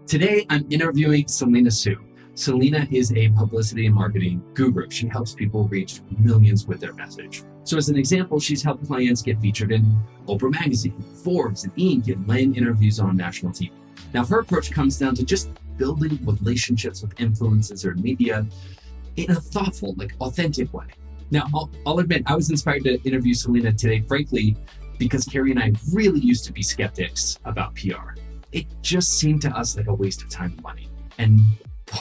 Today, I'm interviewing Selena Soo. Selena is a publicity and marketing guru. She helps people reach millions with their message. So, as an example, she's helped clients get featured in Oprah Magazine, Forbes, and Inc., and land interviews on national TV. Now, her approach comes down to just building relationships with influencers or media in a thoughtful, authentic way. Now, I'll admit, I was inspired to interview Selena today, frankly, because Carrie and I really used to be skeptics about PR. It just seemed to us like a waste of time and money. And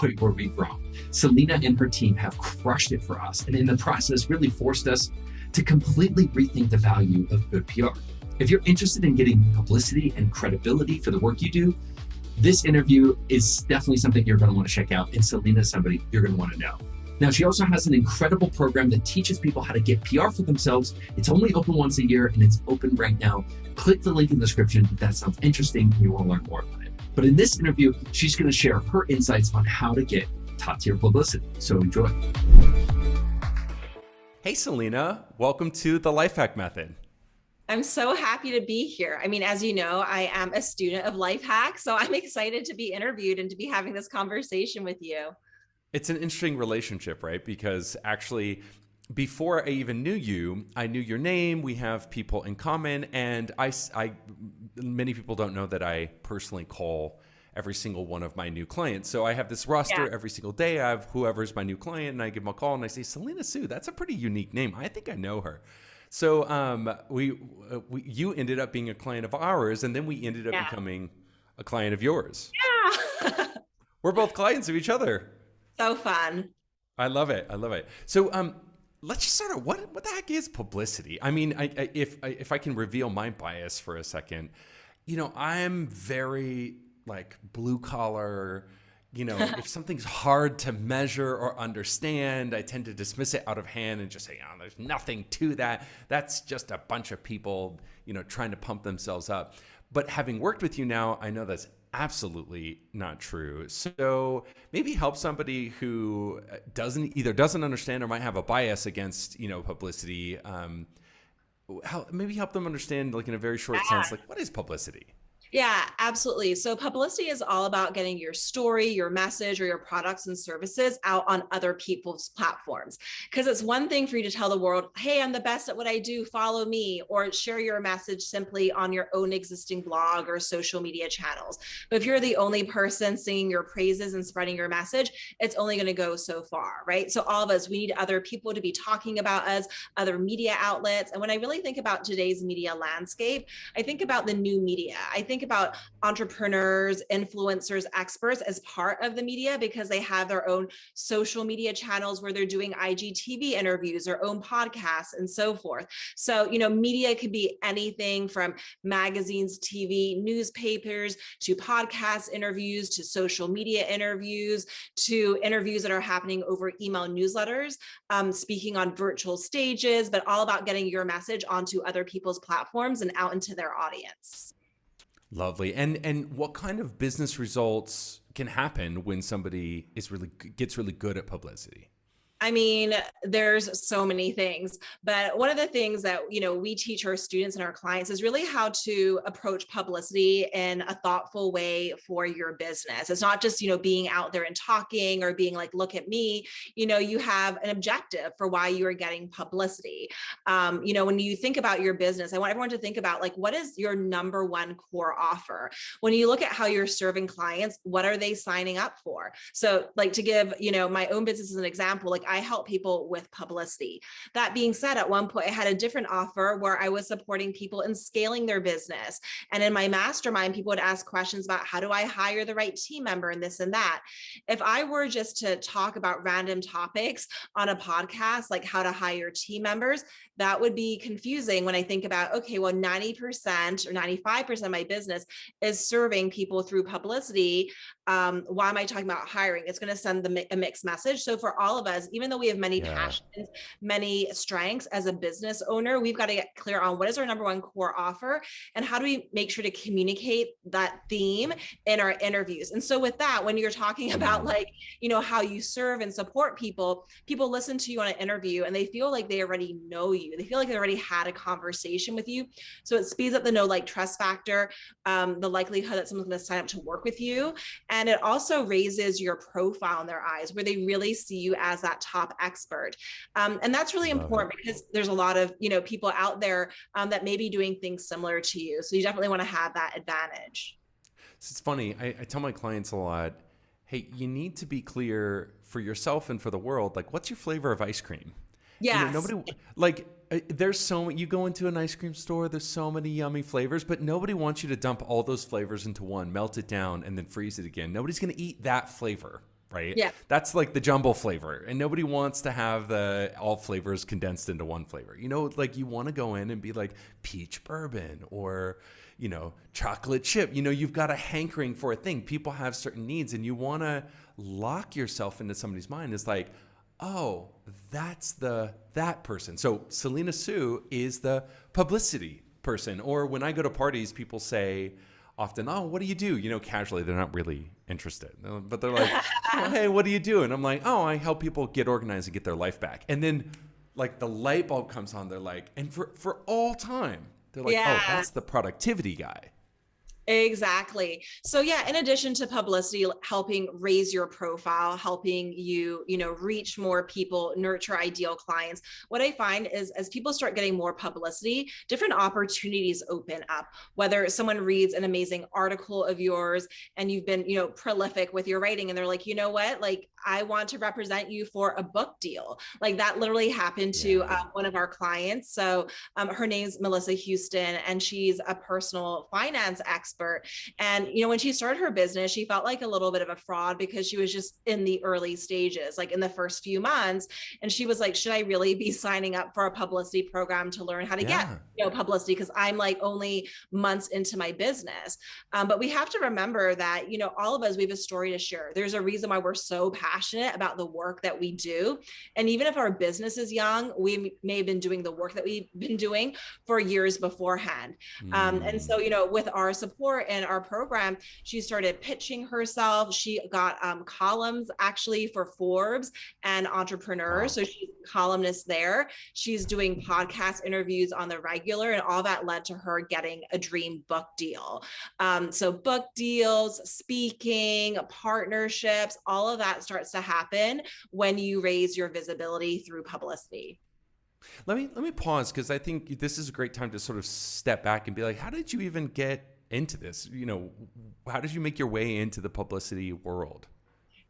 boy, were we wrong. Selena and her team have crushed it for us, and in the process really forced us to completely rethink the value of good PR. If you're interested in getting publicity and credibility for the work you do, this interview is definitely something you're going to want to check out, and Selena is somebody you're going to want to know. Now, she also has an incredible program that teaches people how to get PR for themselves. It's only open once a year, and it's open right now. Click the link in the description if that sounds interesting and you want to learn more about it. But in this interview, she's going to share her insights on how to get top-tier publicity. So enjoy. Hey, Selena. Welcome to the Life Hack Method. I'm so happy to be here. I mean, as you know, I am a student of Life Hack, so I'm excited to be interviewed and to be having this conversation with you. It's an interesting relationship, right? Because actually, before I even knew you, I knew your name. We have people in common, and many people don't know that I personally call every single one of my new clients. So I have this roster every single day. I have whoever's my new client, and I give them a call, and I say, Selena Soo, that's a pretty unique name. I think I know her. So you ended up being a client of ours, and then we ended up becoming a client of yours. Yeah. We're both clients of each other. So fun. I love it. I love it. So let's just start out. What the heck is publicity? I mean, if I can reveal my bias for a second, I'm very blue collar. If something's hard to measure or understand, I tend to dismiss it out of hand and just say, oh, there's nothing to that. That's just a bunch of people, trying to pump themselves up. But having worked with you now, I know that's absolutely not true. So maybe help somebody who doesn't understand or might have a bias against, publicity. Maybe help them understand, in a very short sense, what is publicity? Yeah, absolutely. So publicity is all about getting your story, your message, or your products and services out on other people's platforms. Because it's one thing for you to tell the world, hey, I'm the best at what I do, follow me, or share your message simply on your own existing blog or social media channels. But if you're the only person singing your praises and spreading your message, it's only going to go so far, right? So all of us, we need other people to be talking about us, other media outlets. And when I really think about today's media landscape, I think about the new media. I think about entrepreneurs, influencers, experts as part of the media because they have their own social media channels where they're doing IGTV interviews, their own podcasts, and so forth. So, media could be anything from magazines, TV, newspapers, to podcast interviews, to social media interviews, to interviews that are happening over email newsletters, speaking on virtual stages, but all about getting your message onto other people's platforms and out into their audience. Lovely. And what kind of business results can happen when somebody gets really good at publicity? I mean, there's so many things, but one of the things that, we teach our students and our clients is really how to approach publicity in a thoughtful way for your business. It's not just, being out there and talking or being like, look at me, you have an objective for why you are getting publicity. When you think about your business, I want everyone to think about what is your number one core offer? When you look at how you're serving clients, what are they signing up for? So to give, my own business as an example, I help people with publicity. That being said, at one point I had a different offer where I was supporting people in scaling their business. And in my mastermind, people would ask questions about how do I hire the right team member and this and that. If I were just to talk about random topics on a podcast, like how to hire team members, that would be confusing when I think about, okay, well, 90% or 95% of my business is serving people through publicity. Why am I talking about hiring? It's going to send a mixed message. So for all of us, even though we have many Yeah. passions, many strengths as a business owner, we've got to get clear on what is our number one core offer and how do we make sure to communicate that theme in our interviews. And so with that, when you're talking about like, how you serve and support people, people listen to you on an interview and they feel like they already know you. They feel like they already had a conversation with you. So it speeds up the know, like, trust factor, the likelihood that someone's going to sign up to work with you. And it also raises your profile in their eyes where they really see you as that top expert. And that's really important because there's a lot of, people out there that may be doing things similar to you. So you definitely want to have that advantage. It's funny. I tell my clients a lot, hey, you need to be clear for yourself and for the world. Like, what's your flavor of ice cream? Yes. Nobody, like, there's so many, you go into an ice cream store, there's so many yummy flavors, but nobody wants you to dump all those flavors into one, melt it down, and then freeze it again. Nobody's going to eat that flavor, right? Yeah. That's like the jumbo flavor. And nobody wants to have all flavors condensed into one flavor. Like, you want to go in and be like peach bourbon or, chocolate chip. You've got a hankering for a thing. People have certain needs, and you want to lock yourself into somebody's mind. It's like, oh, that's that person. So Selena Soo is the publicity person. Or when I go to parties, people say often, oh, what do you do? Casually, they're not really interested. But they're like, oh, hey, what do you do? And I'm like, oh, I help people get organized and get their life back. And then like the light bulb comes on. They're like, and for all time, they're like, oh, that's the productivity guy. Exactly. So yeah, in addition to publicity, helping raise your profile, helping you, reach more people, nurture ideal clients, what I find is as people start getting more publicity, different opportunities open up, whether someone reads an amazing article of yours and you've been, prolific with your writing and they're like, you know what, like, I want to represent you for a book deal. Like that literally happened to one of our clients. So her name's Melissa Houston, and she's a personal finance expert. And, when she started her business, she felt like a little bit of a fraud because she was just in the early stages, like in the first few months. And she was like, should I really be signing up for a publicity program to learn how to get, publicity? Because I'm like only months into my business. But we have to remember that, all of us, we have a story to share. There's a reason why we're so passionate about the work that we do. And even if our business is young, we may have been doing the work that we've been doing for years beforehand. And so, with our support and our program, she started pitching herself. She got columns actually for Forbes and Entrepreneur. Wow. So she's a columnist there. She's doing podcast interviews on the regular, and all that led to her getting a dream book deal. So book deals, speaking, partnerships, all of that starts to happen when you raise your visibility through publicity. Let me pause, because I think this is a great time to sort of step back and be like, how did you even get into this? How did you make your way into the publicity world?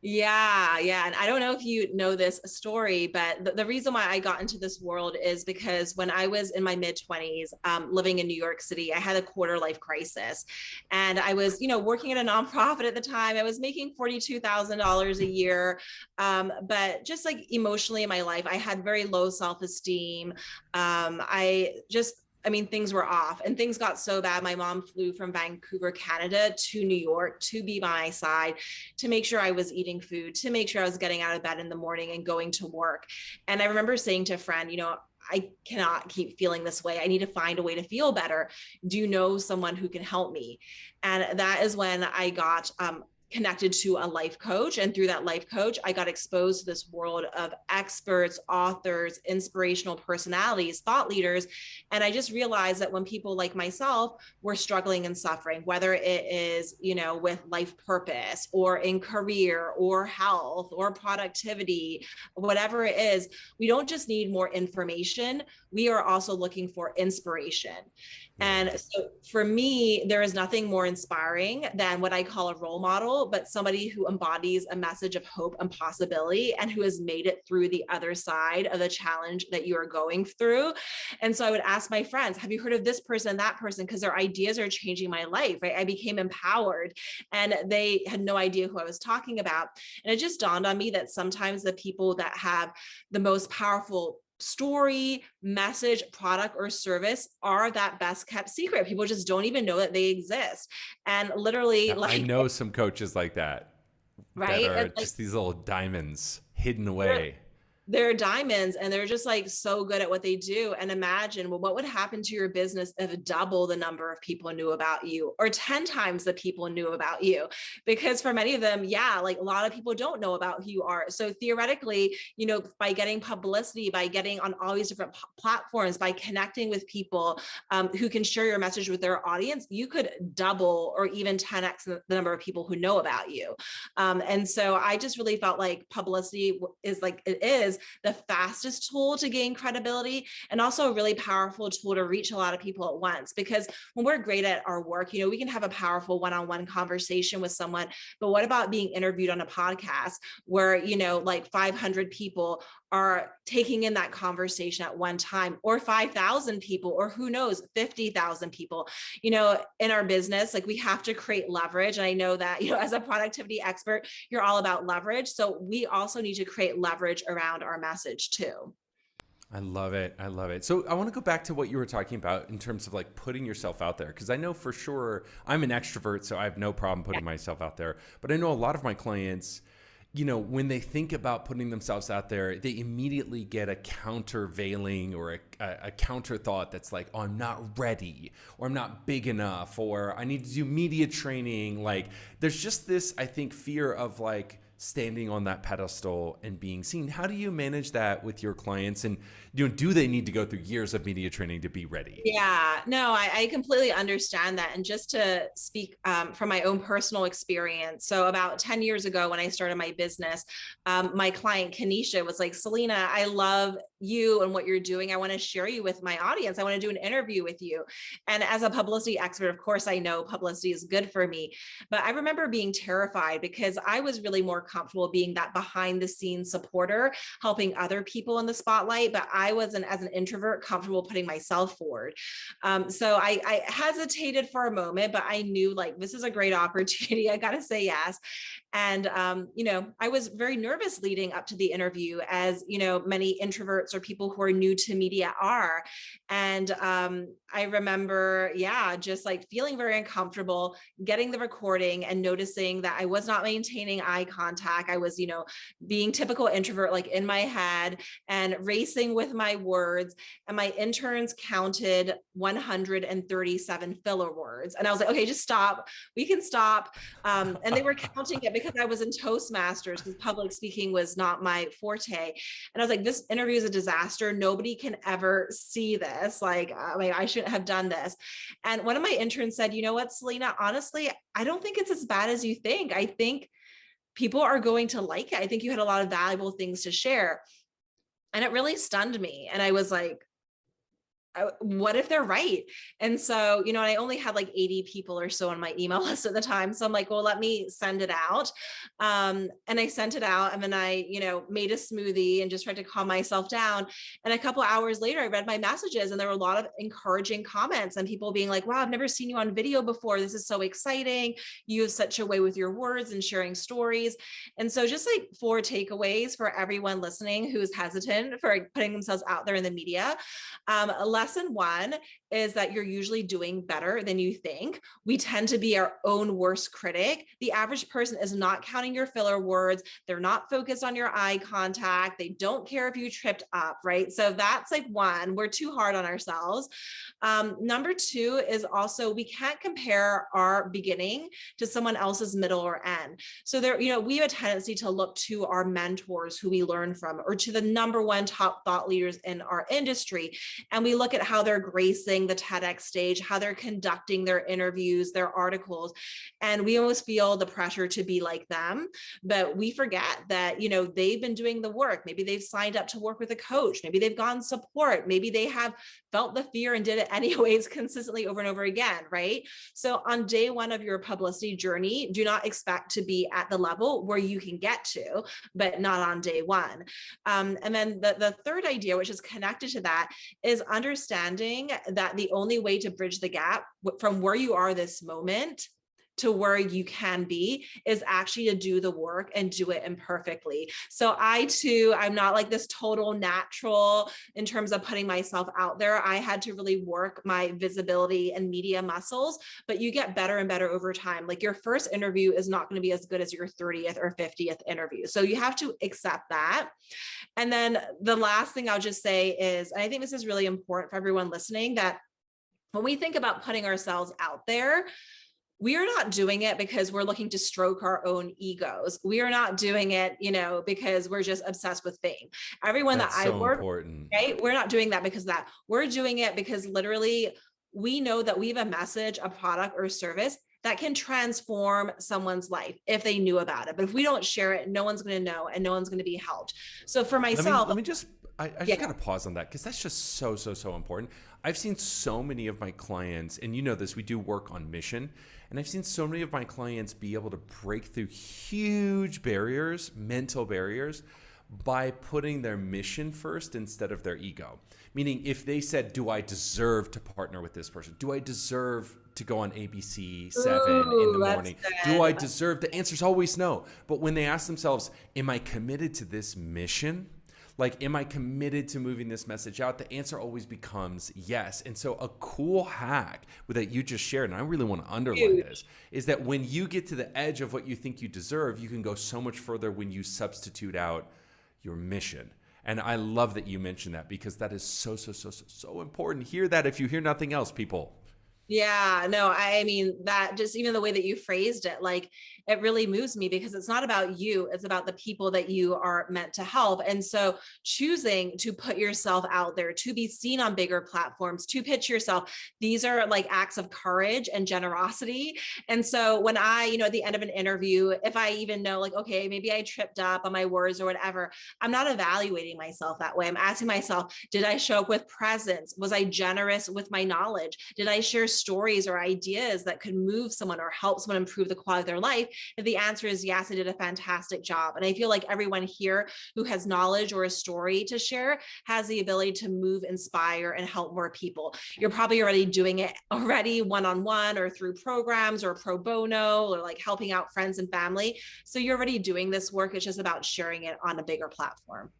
Yeah. And I don't know if you know this story, but the reason why I got into this world is because when I was in my mid-20s, living in New York City, I had a quarter life crisis. And I was, working at a nonprofit at the time. I was making $42,000 a year. But just like emotionally in my life, I had very low self-esteem. Things were off and things got so bad. My mom flew from Vancouver, Canada to New York to be by my side, to make sure I was eating food, to make sure I was getting out of bed in the morning and going to work. And I remember saying to a friend, I cannot keep feeling this way. I need to find a way to feel better. Do you know someone who can help me? And that is when I got connected to a life coach. And through that life coach, I got exposed to this world of experts, authors, inspirational personalities, thought leaders. And I just realized that when people like myself were struggling and suffering, whether it is, with life purpose or in career or health or productivity, whatever it is, we don't just need more information. We are also looking for inspiration. And so for me, there is nothing more inspiring than what I call a role model, but somebody who embodies a message of hope and possibility and who has made it through the other side of the challenge that you are going through. And so I would ask my friends, have you heard of this person, that person? Because their ideas are changing my life, right? I became empowered and they had no idea who I was talking about. And it just dawned on me that sometimes the people that have the most powerful story, message, product, or service are that best kept secret. People just don't even know that they exist. And literally, I know some coaches like that, right? That are just these little diamonds hidden away. they're diamonds and they're just like so good at what they do. And imagine, well, what would happen to your business if double the number of people knew about you, or 10 times the people knew about you? Because for many of them, yeah, like a lot of people don't know about who you are. So theoretically, you know, by getting publicity, by getting on all these different platforms, by connecting with people who can share your message with their audience, you could double or even 10x the number of people who know about you. And so I just really felt like publicity is like, it is the fastest tool to gain credibility, and also a really powerful tool to reach a lot of people at once. Because when we're great at our work, you know, we can have a powerful one-on-one conversation with someone, but what about being interviewed on a podcast where, you know, like 500 people are taking in that conversation at one time, or 5,000 people, or who knows, 50,000 people? You know, in our business, like we have to create leverage. And I know that, you know, as a productivity expert, you're all about leverage. So we also need to create leverage around our message too. I love it. I love it. So I want to go back to what you were talking about in terms of like putting yourself out there. Because I know for sure I'm an extrovert, so I have no problem putting myself out there. But I know a lot of my clients, you know, when they think about putting themselves out there, they immediately get a countervailing or a counter thought that's like, oh, I'm not ready, or I'm not big enough, or I need to do media training. Like there's just this, I think, fear of like standing on that pedestal and being seen. How do you manage that with your clients? And, you know, do they need to go through years of media training to be ready? Yeah, no, I completely understand that. And just to speak from my own personal experience. So about 10 years ago, when I started my business, my client, Kanisha, was like, Selena, I love you and what you're doing. I want to share you with my audience. I want to do an interview with you. And as a publicity expert, of course, I know publicity is good for me, but I remember being terrified because I was really more comfortable being that behind the scenes supporter, helping other people in the spotlight. But I wasn't, as an introvert, comfortable putting myself forward. So I hesitated for a moment, but I knew like, this is a great opportunity. I got to say yes. And, you know, I was very nervous leading up to the interview, as, you know, many introverts or people who are new to media are. And I remember, yeah, just like feeling very uncomfortable, getting the recording and noticing that I was not maintaining eye contact. I was, you know, being typical introvert, like in my head and racing with my words. And my interns counted 137 filler words. And I was like, okay, just stop. We can stop. And they were counting it because I was in Toastmasters, because public speaking was not my forte. And I was like, this interview is a disaster. Nobody can ever see this. Like I shouldn't have done this. And one of my interns said, you know what, Selena, honestly, I don't think it's as bad as you think. I think people are going to like it. I think you had a lot of valuable things to share. And it really stunned me. And I was like, what if they're right? And so, you know, I only had like 80 people or so on my email list at the time. So I'm like, well, let me send it out. And I sent it out, and then I, you know, made a smoothie and just tried to calm myself down. And a couple of hours later, I read my messages, and there were a lot of encouraging comments and people being like, wow, I've never seen you on video before. This is so exciting. You have such a way with your words and sharing stories. And so just like 4 takeaways for everyone listening who's hesitant for putting themselves out there in the media. Lesson 1 is that you're usually doing better than you think. We tend to be our own worst critic. The average person is not counting your filler words. They're not focused on your eye contact. They don't care if you tripped up, right? So that's like 1, we're too hard on ourselves. Number 2 is also, we can't compare our beginning to someone else's middle or end. So there, you know, we have a tendency to look to our mentors who we learn from, or to the number 1 top thought leaders in our industry. And we look at how they're gracing the TEDx stage, how they're conducting their interviews, their articles, and we almost feel the pressure to be like them. But we forget that, you know, they've been doing the work. Maybe they've signed up to work with a coach. Maybe they've gotten support. Maybe they have felt the fear and did it anyways, consistently over and over again, right? So on day 1 of your publicity journey, do not expect to be at the level where you can get to, but not on day 1. And then the third idea, which is connected to that, is understanding that the only way to bridge the gap from where you are this moment to where you can be is actually to do the work and do it imperfectly. So I too, I'm not like this total natural in terms of putting myself out there. I had to really work my visibility and media muscles, but you get better and better over time. Like your first interview is not going to be as good as your 30th or 50th interview. So you have to accept that. And then the last thing I'll just say is, and I think this is really important for everyone listening, that when we think about putting ourselves out there, we are not doing it because we're looking to stroke our own egos. We are not doing it, because we're just obsessed with fame. Everyone That's that I so work, important. right? We're not doing that because of that. We're doing it because literally we know that we have a message, a product or a service that can transform someone's life if they knew about it. But if we don't share it, no one's going to know and no one's going to be helped. So for myself, let me just, I just got to pause on that because that's just so important. I've seen so many of my clients, and you know this, we do work on mission. And I've seen so many of my clients be able to break through huge barriers, mental barriers, by putting their mission first instead of their ego. Meaning if they said, do I deserve to partner with this person? Do I deserve to go on ABC 7 in the morning? Do I deserve? The answer's always no. But when they ask themselves, am I committed to this mission? Like, am I committed to moving this message out? The answer always becomes yes. And so a cool hack that you just shared, and I really want to underline this, is that when you get to the edge of what you think you deserve, you can go so much further when you substitute out your mission. And I love that you mentioned that because that is so important. Hear that if you hear nothing else, people. Yeah, no, I mean that just even the way that you phrased it, like it really moves me because it's not about you, it's about the people that you are meant to help. And so choosing to put yourself out there, to be seen on bigger platforms, to pitch yourself, these are like acts of courage and generosity. And so when I, at the end of an interview, if I even know like, okay, maybe I tripped up on my words or whatever, I'm not evaluating myself that way. I'm asking myself, did I show up with presence? Was I generous with my knowledge? Did I share stories or ideas that could move someone or help someone improve the quality of their life? If the answer is yes, I did a fantastic job. And I feel like everyone here who has knowledge or a story to share has the ability to move, inspire, and help more people. You're probably already doing it already one-on-one or through programs or pro bono or like helping out friends and family. So you're already doing this work. It's just about sharing it on a bigger platform.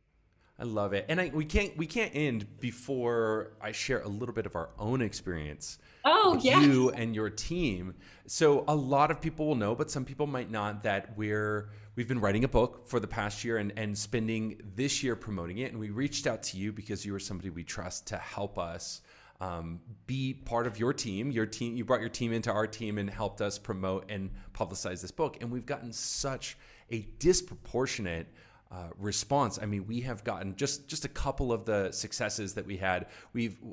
I love it. And we can't end before I share a little bit of our own experience with you and your team. So a lot of people will know, but some people might not, that we've been writing a book for the past year and spending this year promoting it. And we reached out to you because you were somebody we trust to help us be part of your team. You brought your team into our team and helped us promote and publicize this book. And we've gotten such a disproportionate response. I mean, we have gotten just a couple of the successes that we had.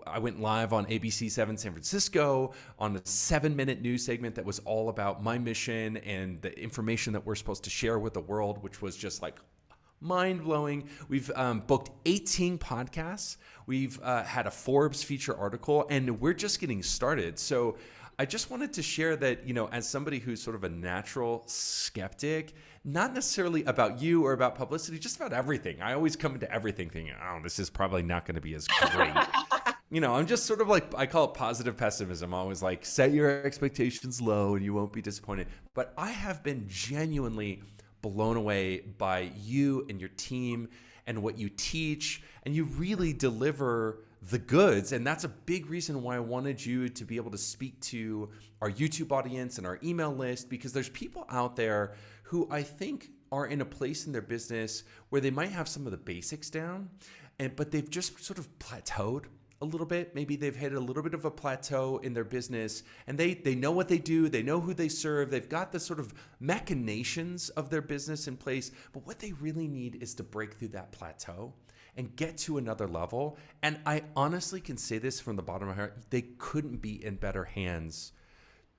I went live on ABC 7 San Francisco on a 7-minute news segment that was all about my mission and the information that we're supposed to share with the world, which was just like mind-blowing. We've booked 18 podcasts. We've had a Forbes feature article, and we're just getting started. So I just wanted to share that, as somebody who's sort of a natural skeptic, not necessarily about you or about publicity, just about everything. I always come into everything thinking, oh, this is probably not going to be as great. I'm just sort of like, I call it positive pessimism. I always like, set your expectations low and you won't be disappointed. But I have been genuinely blown away by you and your team and what you teach, and you really deliver the goods. And that's a big reason why I wanted you to be able to speak to our YouTube audience and our email list, because there's people out there who I think are in a place in their business where they might have some of the basics down, but they've just sort of plateaued a little bit. Maybe they've hit a little bit of a plateau in their business, and they know what they do, they know who they serve, they've got the sort of machinations of their business in place, but what they really need is to break through that plateau and get to another level. And I honestly can say this from the bottom of my heart, they couldn't be in better hands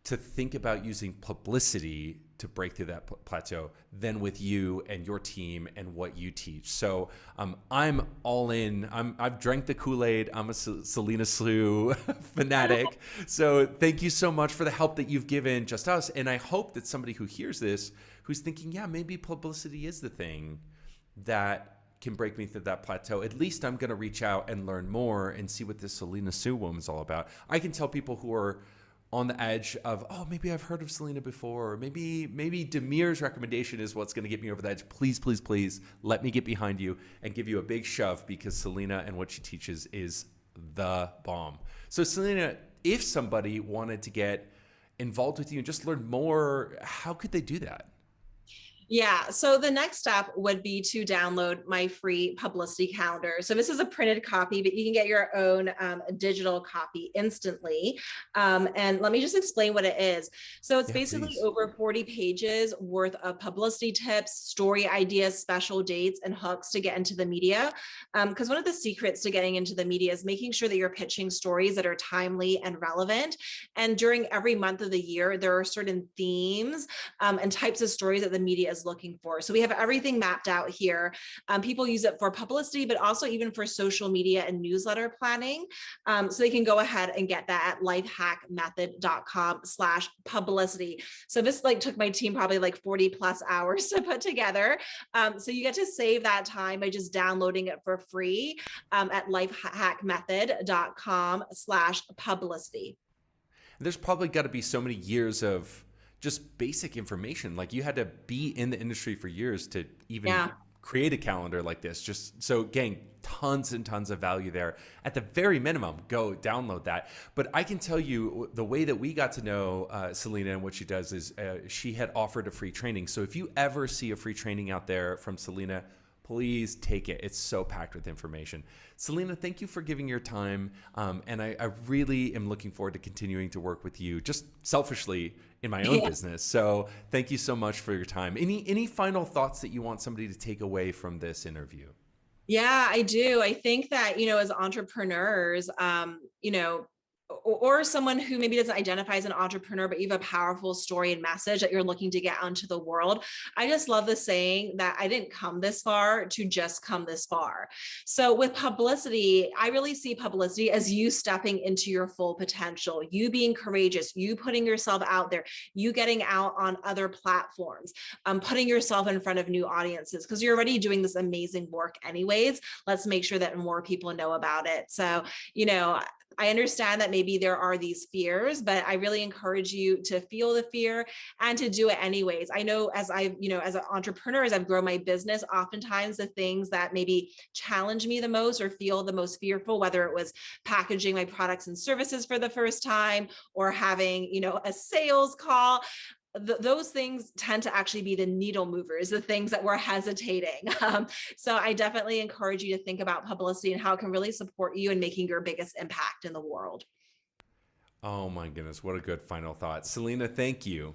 to think about using publicity to break through that plateau than with you and your team and what you teach. So I'm all in. I've drank the Kool-Aid. I'm a Selena Soo fanatic. So thank you so much for the help that you've given just us. And I hope that somebody who hears this, who's thinking, yeah, maybe publicity is the thing that can break me through that plateau, at least I'm going to reach out and learn more and see what this Selena Soo woman's all about. I can tell people who are on the edge of, oh, maybe I've heard of Selena before, or maybe Demir's recommendation is what's going to get me over the edge. Please, please, please let me get behind you and give you a big shove, because Selena and what she teaches is the bomb. So Selena, if somebody wanted to get involved with you and just learn more, how could they do that? Yeah. So the next step would be to download my free publicity calendar. So this is a printed copy, but you can get your own digital copy instantly. And let me just explain what it is. So it's basically Please. over 40 pages worth of publicity tips, story ideas, special dates, and hooks to get into the media. Because one of the secrets to getting into the media is making sure that you're pitching stories that are timely and relevant. And during every month of the year, there are certain themes and types of stories that the media is looking for. So we have everything mapped out here. People use it for publicity, but also even for social media and newsletter planning. So they can go ahead and get that at lifehackmethod.com/publicity. So this took my team probably 40 plus hours to put together. So you get to save that time by just downloading it for free at lifehackmethod.com/publicity. There's probably got to be so many years of just basic information. Like, you had to be in the industry for years to even create a calendar like this. Just so, gang, tons and tons of value there. At the very minimum, go download that. But I can tell you, the way that we got to know Selena and what she does is she had offered a free training. So if you ever see a free training out there from Selena, please take it. It's so packed with information. Selena, thank you for giving your time. And I really am looking forward to continuing to work with you, just selfishly in my own business. So thank you so much for your time. Any final thoughts that you want somebody to take away from this interview? Yeah, I do. I think that, as entrepreneurs, or someone who maybe doesn't identify as an entrepreneur, but you have a powerful story and message that you're looking to get onto the world. I just love the saying that I didn't come this far to just come this far. So with publicity, I really see publicity as you stepping into your full potential, you being courageous, you putting yourself out there, you getting out on other platforms, putting yourself in front of new audiences, because you're already doing this amazing work anyways. Let's make sure that more people know about it. So, I understand that maybe there are these fears, but I really encourage you to feel the fear and to do it anyways. I know as an entrepreneur, as I've grown my business, oftentimes the things that maybe challenge me the most or feel the most fearful, whether it was packaging my products and services for the first time or having, a sales call, those things tend to actually be the needle movers, the things that we're hesitating. So I definitely encourage you to think about publicity and how it can really support you in making your biggest impact in the world. Oh my goodness, what a good final thought. Selena, thank you.